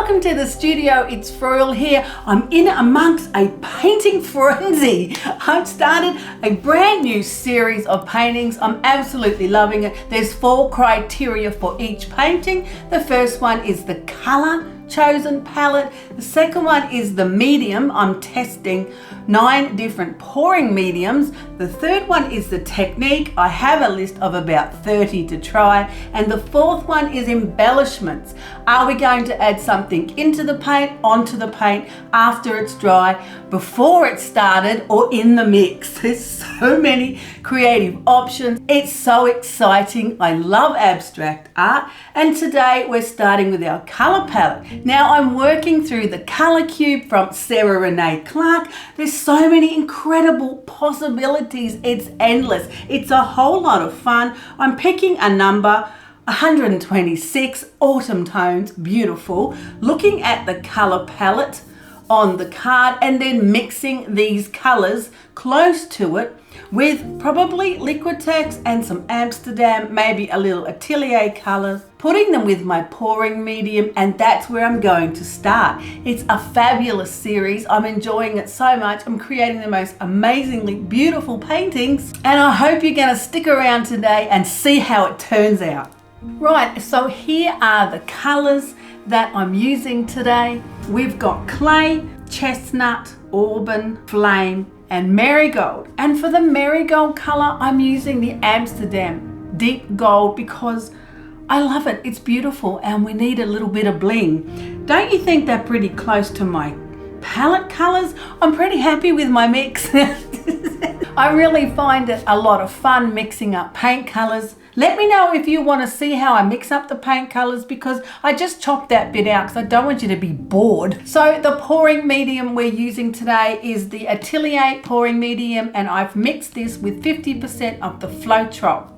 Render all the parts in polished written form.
Welcome to the studio, it's Froyle here. I'm in amongst a painting frenzy. I've started a brand new series of paintings. I'm absolutely loving it. There's 4 criteria for each painting. The first one is the color chosen palette. The second one is the medium. I'm testing 9 different pouring mediums. The third one is the technique. I have a list of about 30 to try. And the fourth one is embellishments. Are we going to add something into the paint, onto the paint, after it's dry, before it's started, or in the mix? There's so many creative options. It's so exciting. I love abstract art. And today we're starting with our color palette. Now I'm working through the color cube from Sarah Renee Clark. There's so many incredible possibilities. It's endless. It's a whole lot of fun. I'm picking a number, 126, autumn tones, beautiful. Looking at the color palette on the card and then mixing these colors close to it with probably Liquitex and some Amsterdam, maybe a little atelier colors, putting them with my pouring medium, and that's where I'm going to start. It's a fabulous series. I'm enjoying it so much. I'm creating the most amazingly beautiful paintings, and I hope you're going to stick around today and see how it turns out. Right, so here are the colors that I'm using today. We've got clay, chestnut, auburn, flame, and marigold. And for the marigold color, I'm using the Amsterdam deep gold because I love it. It's beautiful and we need a little bit of bling. Don't you think they're pretty close to my palette colors? I'm pretty happy with my mix. I really find it a lot of fun mixing up paint colors. Let me know if you want to see how I mix up the paint colors, because I just chopped that bit out because I don't want you to be bored. So the pouring medium we're using today is the Atelier pouring medium, and I've mixed this with 50% of the Floetrol.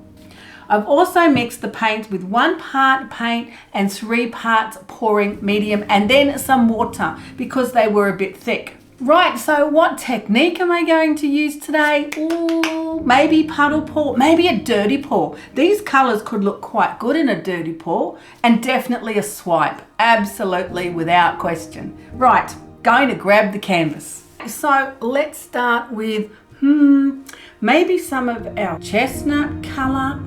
I've also mixed the paints with 1 part paint and 3 parts pouring medium, and then some water because they were a bit thick. Right, so what technique am I going to use today? Ooh, maybe puddle pour, maybe a dirty pour. These colors could look quite good in a dirty pour, and definitely a swipe, absolutely, without question. Right, going to grab the canvas. So let's start with, maybe some of our chestnut color.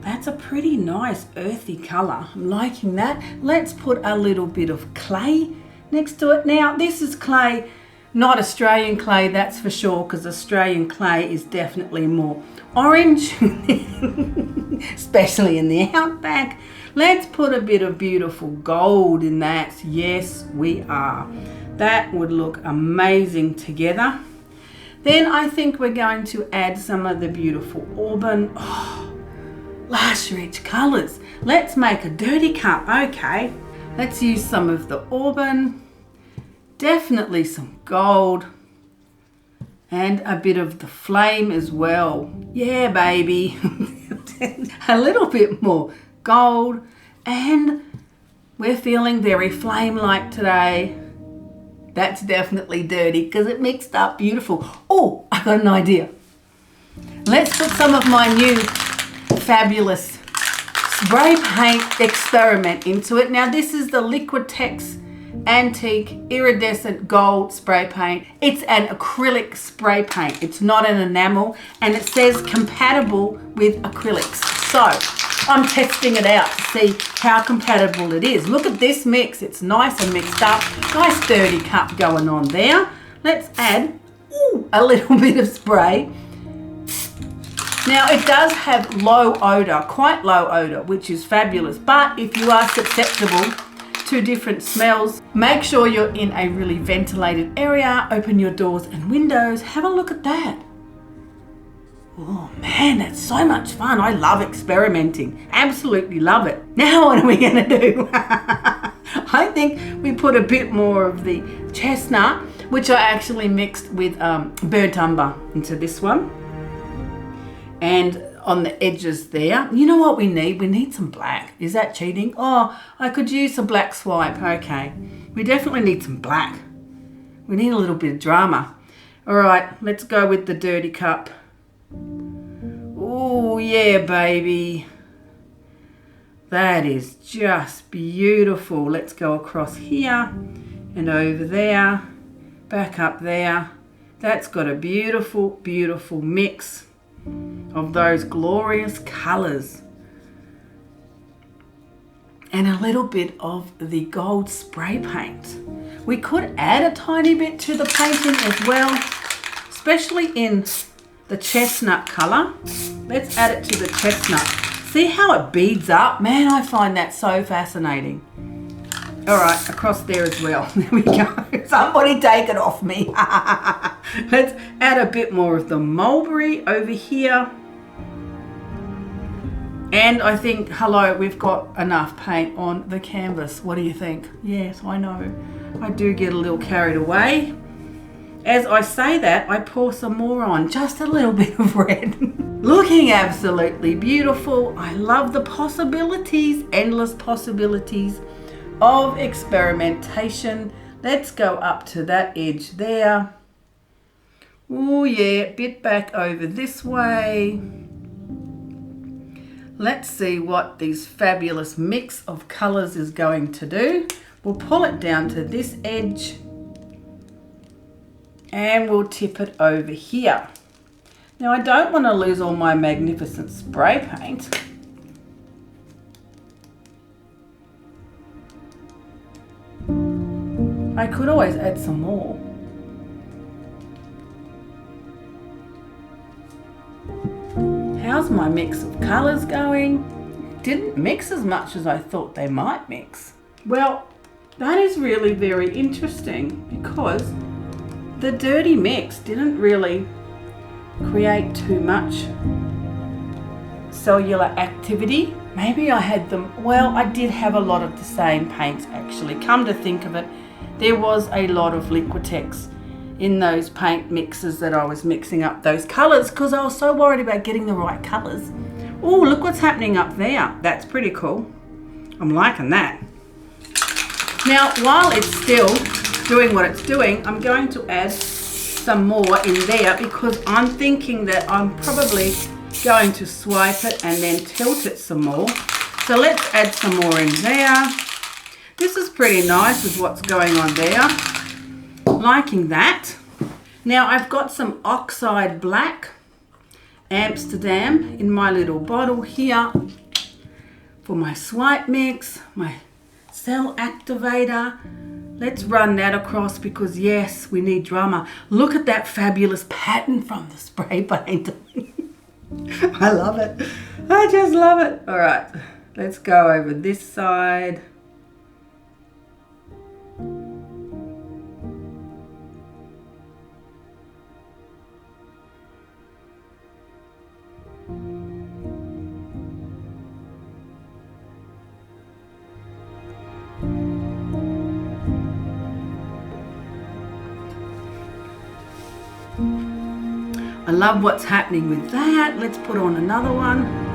That's a pretty nice earthy color. I'm liking that. Let's put a little bit of clay next to it. Now, this is clay, not Australian clay, that's for sure, because Australian clay is definitely more orange, especially in the outback. Let's put a bit of beautiful gold in that. Yes, we are. That would look amazing together. Then I think we're going to add some of the beautiful auburn. Oh, lush, rich colors. Let's make a dirty cup. Okay, let's use some of the auburn. Definitely some gold and a bit of the flame as well. Yeah, baby. A little bit more gold, and we're feeling very flame-like today. That's definitely dirty because it mixed up beautiful. Oh, I got an idea. Let's put some of my new fabulous spray paint experiment into it. Now this is the Liquitex Antique Iridescent Gold spray paint. It's an acrylic spray paint. It's not an enamel, and it says compatible with acrylics. So I'm testing it out to see how compatible it is. Look at this mix. It's nice and mixed up. Nice dirty cup going on there. Let's add a little bit of spray. Now it does have low odor, quite low odor, which is fabulous. But if you are susceptible to different smells, make sure you're in a really ventilated area. Open your doors and windows. Have a look at that. Oh man, that's so much fun. I love experimenting. Absolutely love it. Now what are we going to do? I think we put a bit more of the chestnut, which I actually mixed with burnt umber, into this one. And on the edges there, you know what we need? We need some black. Is that cheating? Oh, I could use some black swipe. Okay, we definitely need some black. We need a little bit of drama. All right, let's go with the dirty cup. Oh yeah, baby. That is just beautiful. Let's go across here and over there, back up there. That's got a beautiful, beautiful mix of those glorious colors. And a little bit of the gold spray paint. We could add a tiny bit to the painting as well, especially in the chestnut color. Let's add it to the chestnut. See how it beads up? Man, I find that so fascinating. All right, across there as well. There we go. Somebody take it off me. Let's add a bit more of the mulberry over here. And I think, hello, we've got enough paint on the canvas. What do you think? Yes, I know. I do get a little carried away. As I say that, I pour some more on, just a little bit of red. Looking absolutely beautiful. I love the possibilities, endless possibilities of experimentation. Let's go up to that edge there. Oh yeah, bit back over this way. Let's see what this fabulous mix of colors is going to do. We'll pull it down to this edge and we'll tip it over here. Now I don't want to lose all my magnificent spray paint. I could always add some more. How's my mix of colors going? Didn't mix as much as I thought they might mix. Well, that is really very interesting because the dirty mix didn't really create too much cellular activity. Maybe I had them, well, I did have a lot of the same paints actually. Come to think of it, there was a lot of Liquitex in those paint mixes that I was mixing up those colors because I was so worried about getting the right colors. Oh, look what's happening up there. That's pretty cool. I'm liking that. Now, while it's still doing what it's doing, I'm going to add some more in there because I'm thinking that I'm probably going to swipe it and then tilt it some more. So let's add some more in there. This is pretty nice with what's going on there. Liking that. Now I've got some oxide black Amsterdam in my little bottle here for my swipe mix, my cell activator. Let's run that across because yes, we need drama. Look at that fabulous pattern from the spray paint. I love it. I just love it. All right, let's go over this side. I love what's happening with that. Let's put on another one.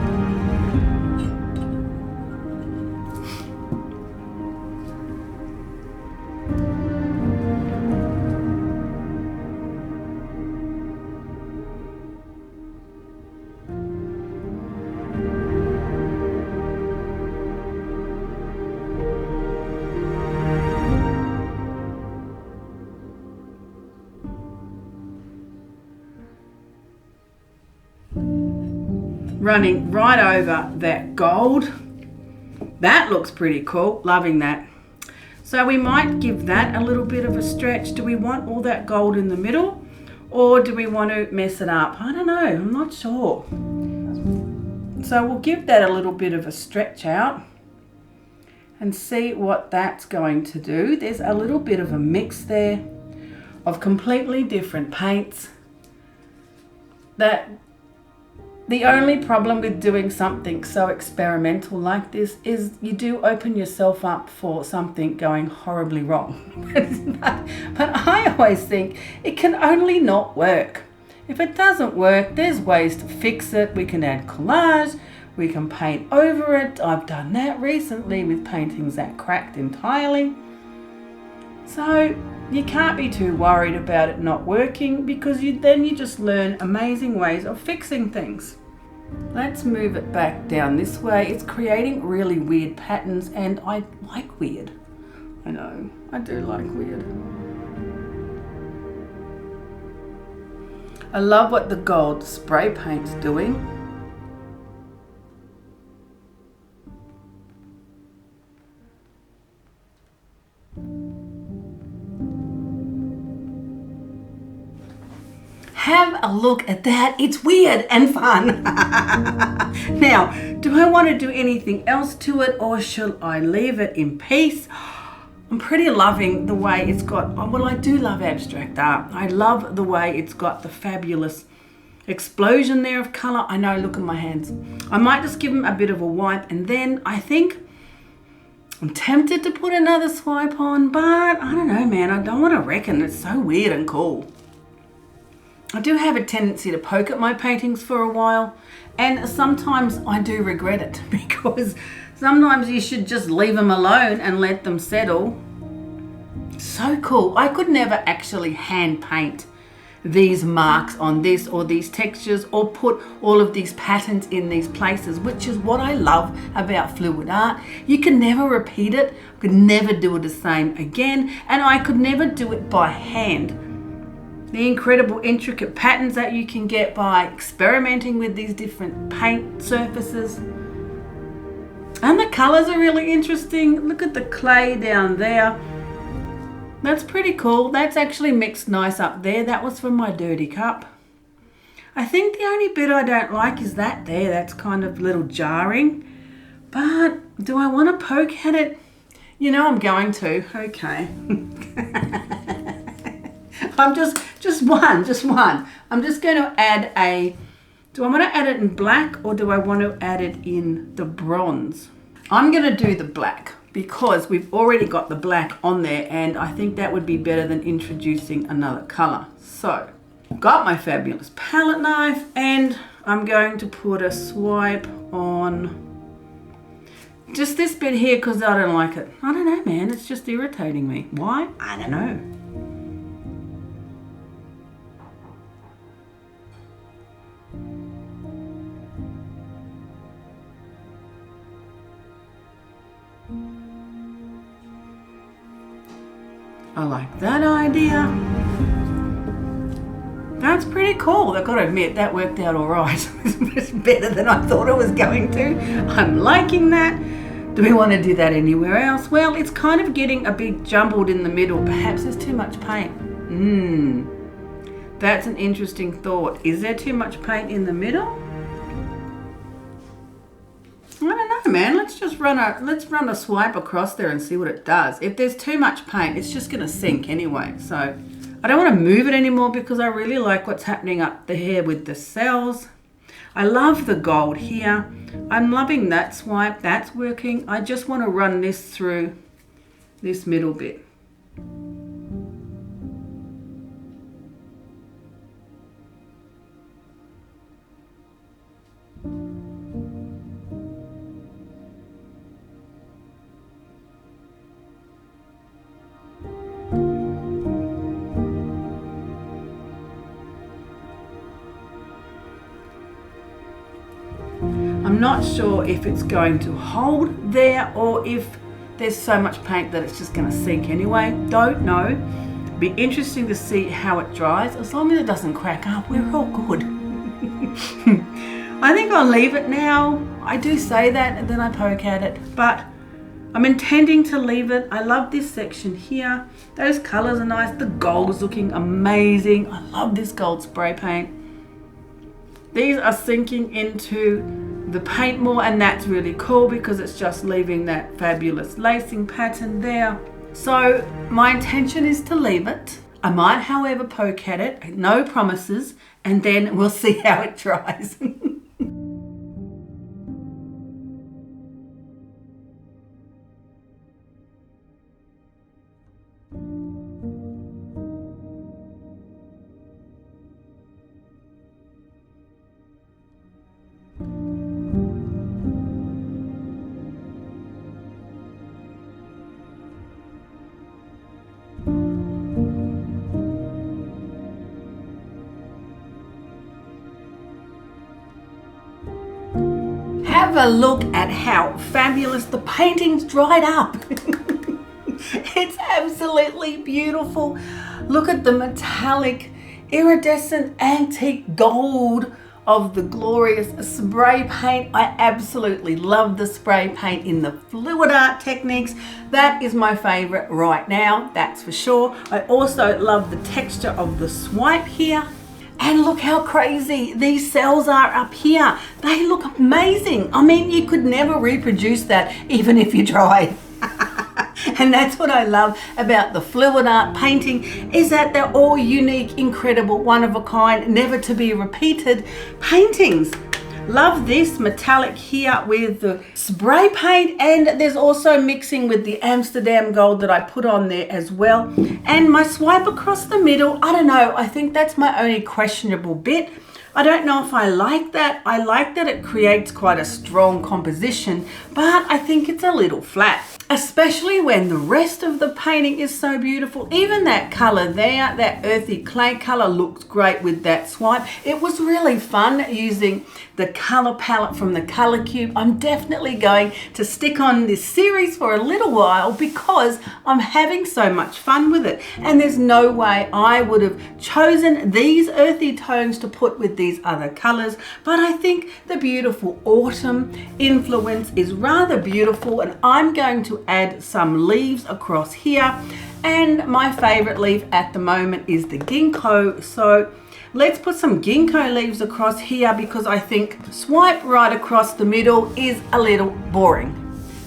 Running right over that gold. That looks pretty cool, loving that. So we might give that a little bit of a stretch. Do we want all that gold in the middle or do we want to mess it up? I don't know, I'm not sure. So we'll give that a little bit of a stretch out and see what that's going to do. There's a little bit of a mix there of completely different paints. The only problem with doing something so experimental like this is you do open yourself up for something going horribly wrong. But I always think it can only not work. If it doesn't work, there's ways to fix it. We can add collage, we can paint over it. I've done that recently with paintings that cracked entirely. So you can't be too worried about it not working because then you just learn amazing ways of fixing things. Let's move it back down this way. It's creating really weird patterns and I like weird. I know, I do like weird. I love what the gold spray paint's doing. Have a look at that. It's weird and fun. Now, do I want to do anything else to it or shall I leave it in peace? I'm pretty loving the way it's got, well, I do love abstract art. I love the way it's got the fabulous explosion there of color. I know, look at my hands. I might just give them a bit of a wipe and then I think I'm tempted to put another swipe on, but I don't know, man. I don't want to reckon. It's so weird and cool. I do have a tendency to poke at my paintings for a while, and sometimes I do regret it because sometimes you should just leave them alone and let them settle. So cool. I could never actually hand paint these marks on this or these textures or put all of these patterns in these places, which is what I love about fluid art. You can never repeat it. I could never do it the same again, and I could never do it by hand. The incredible intricate patterns that you can get by experimenting with these different paint surfaces. And the colors are really interesting. Look at the clay down there. That's pretty cool. That's actually mixed nice up there. That was from my dirty cup. I think the only bit I don't like is that there. That's kind of a little jarring. But do I want to poke at it? You know I'm going to. Okay. I'm just one. I'm just going to add do I want to add it in black or do I want to add it in the bronze? I'm going to do the black because we've already got the black on there and I think that would be better than introducing another color. So, I've got my fabulous palette knife and I'm going to put a swipe on just this bit here because I don't like it. I don't know, man. It's just irritating me. Why? I don't know. I like that idea. That's pretty cool. I've got to admit, that worked out all right. It's better than I thought it was going to. I'm liking that. Do we want to do that anywhere else? Well, it's kind of getting a bit jumbled in the middle. Perhaps there's too much paint. That's an interesting thought. Is there too much paint in the middle? I don't know, man. Let's run a swipe across there and see what it does. If there's too much paint, it's just going to sink anyway. So I don't want to move it anymore because I really like what's happening up there with the cells. I love the gold here. I'm loving that swipe. That's working. I just want to run this through this middle bit. I'm not sure if it's going to hold there or if there's so much paint that it's just going to sink anyway. Don't know. Be interesting to see how it dries. As long as it doesn't crack up, we're all good. I think I'll leave it now. I do say that and then I poke at it, but I'm intending to leave it. I love this section here. Those colors are nice. The gold is looking amazing. I love this gold spray paint. These are sinking into the paint more and that's really cool because it's just leaving that fabulous lacing pattern there. So my intention is to leave it. I might, however, poke at it, no promises, and then we'll see how it dries. Have a look at how fabulous the painting's dried up. It's absolutely beautiful. Look at the metallic iridescent antique gold of the glorious spray paint. I absolutely love the spray paint in the fluid art techniques. That is my favorite right now, that's for sure. I also love the texture of the swipe here. And look how crazy these cells are up here. They look amazing. I mean, you could never reproduce that even if you tried. And that's what I love about the fluid art painting, is that they're all unique, incredible, one of a kind, never to be repeated paintings. Love this metallic here with the spray paint, and there's also mixing with the Amsterdam gold that I put on there as well. And my swipe across the middle, I don't know, I think that's my only questionable bit. I don't know if I like that. I like that it creates quite a strong composition, but I think it's a little flat, especially when the rest of the painting is so beautiful. Even that color there, that earthy clay color, looks great with that swipe. It was really fun using the color palette from the Color Cube. I'm definitely going to stick on this series for a little while because I'm having so much fun with it. And there's no way I would have chosen these earthy tones to put with these other colors, but I think the beautiful autumn influence is rather beautiful, and I'm going to add some leaves across here. And my favorite leaf at the moment is the Ginkgo, so let's put some Ginkgo leaves across here because I think swipe right across the middle is a little boring,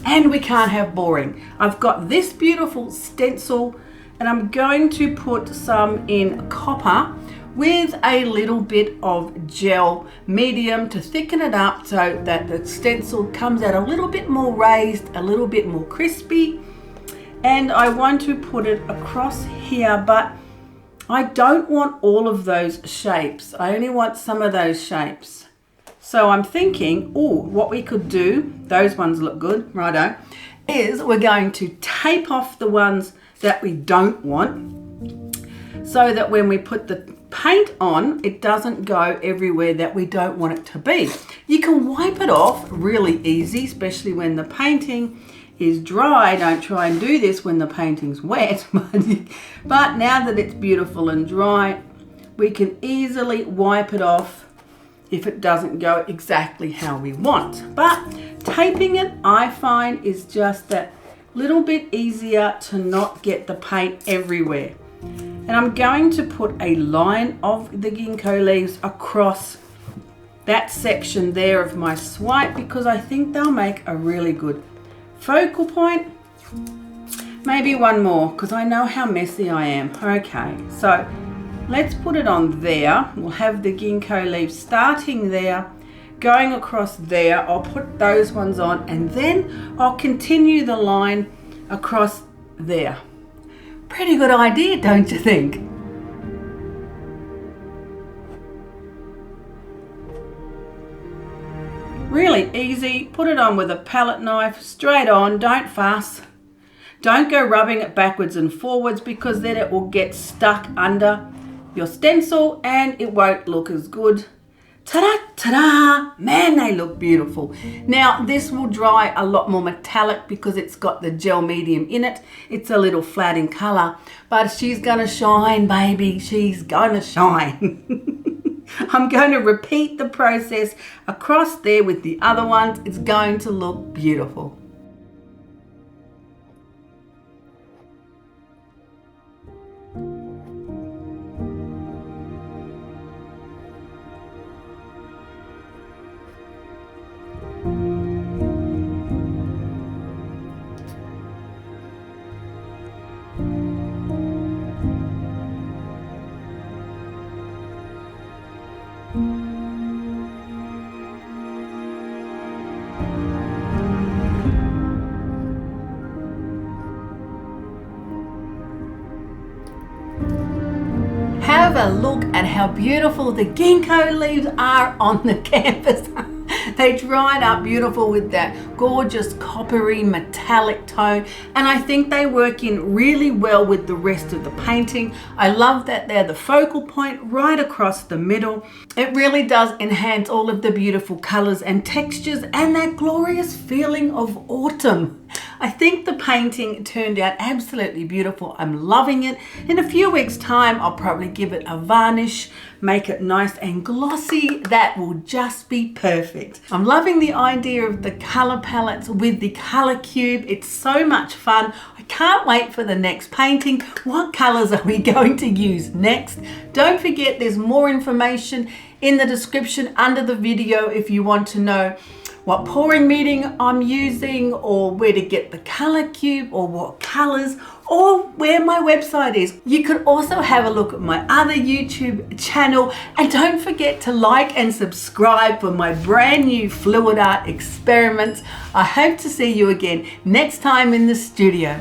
and we can't have boring. I've got this beautiful stencil, and I'm going to put some in copper with a little bit of gel medium to thicken it up so that the stencil comes out a little bit more raised, a little bit more crispy. And I want to put it across here, but I don't want all of those shapes. I only want some of those shapes. So I'm thinking, oh, what we could do, those ones look good, righto, is we're going to tape off the ones that we don't want, so that when we put the paint on, it doesn't go everywhere that we don't want it to be. You can wipe it off really easy, especially when the painting is dry. Don't try and do this when the painting's wet. But now that it's beautiful and dry, we can easily wipe it off if it doesn't go exactly how we want. But taping it, I find, is just that little bit easier to not get the paint everywhere. And I'm going to put a line of the Ginkgo leaves across that section there of my swipe because I think they'll make a really good focal point. Maybe one more because I know how messy I am. Okay, so let's put it on there. We'll have the Ginkgo leaves starting there, going across there. I'll put those ones on, and then I'll continue the line across there. Pretty good idea, don't you think? Really easy. Put it on with a palette knife, straight on, don't fuss. Don't go rubbing it backwards and forwards because then it will get stuck under your stencil and it won't look as good. Ta-da, ta-da! Man, they look beautiful. Now, this will dry a lot more metallic because it's got the gel medium in it. It's a little flat in color, but she's gonna shine, baby. She's gonna shine. I'm going to repeat the process across there with the other ones. It's going to look beautiful. Have a look at how beautiful the Ginkgo leaves are on the canvas. They dried up beautiful with that gorgeous coppery metallic tone, and I think they work in really well with the rest of the painting. I love that they're the focal point right across the middle. It really does enhance all of the beautiful colors and textures and that glorious feeling of autumn. I think the painting turned out absolutely beautiful. I'm loving it. In a few weeks' time, I'll probably give it a varnish, make it nice and glossy. That will just be perfect. I'm loving the idea of the color palettes with the color cube. It's so much fun. I can't wait for the next painting. What colors are we going to use next? Don't forget, there's more information in the description under the video if you want to know what pouring medium I'm using, or where to get the color cube, or what colors, or where my website is. You could also have a look at my other YouTube channel, and don't forget to like and subscribe for my brand new fluid art experiments. I hope to see you again next time in the studio.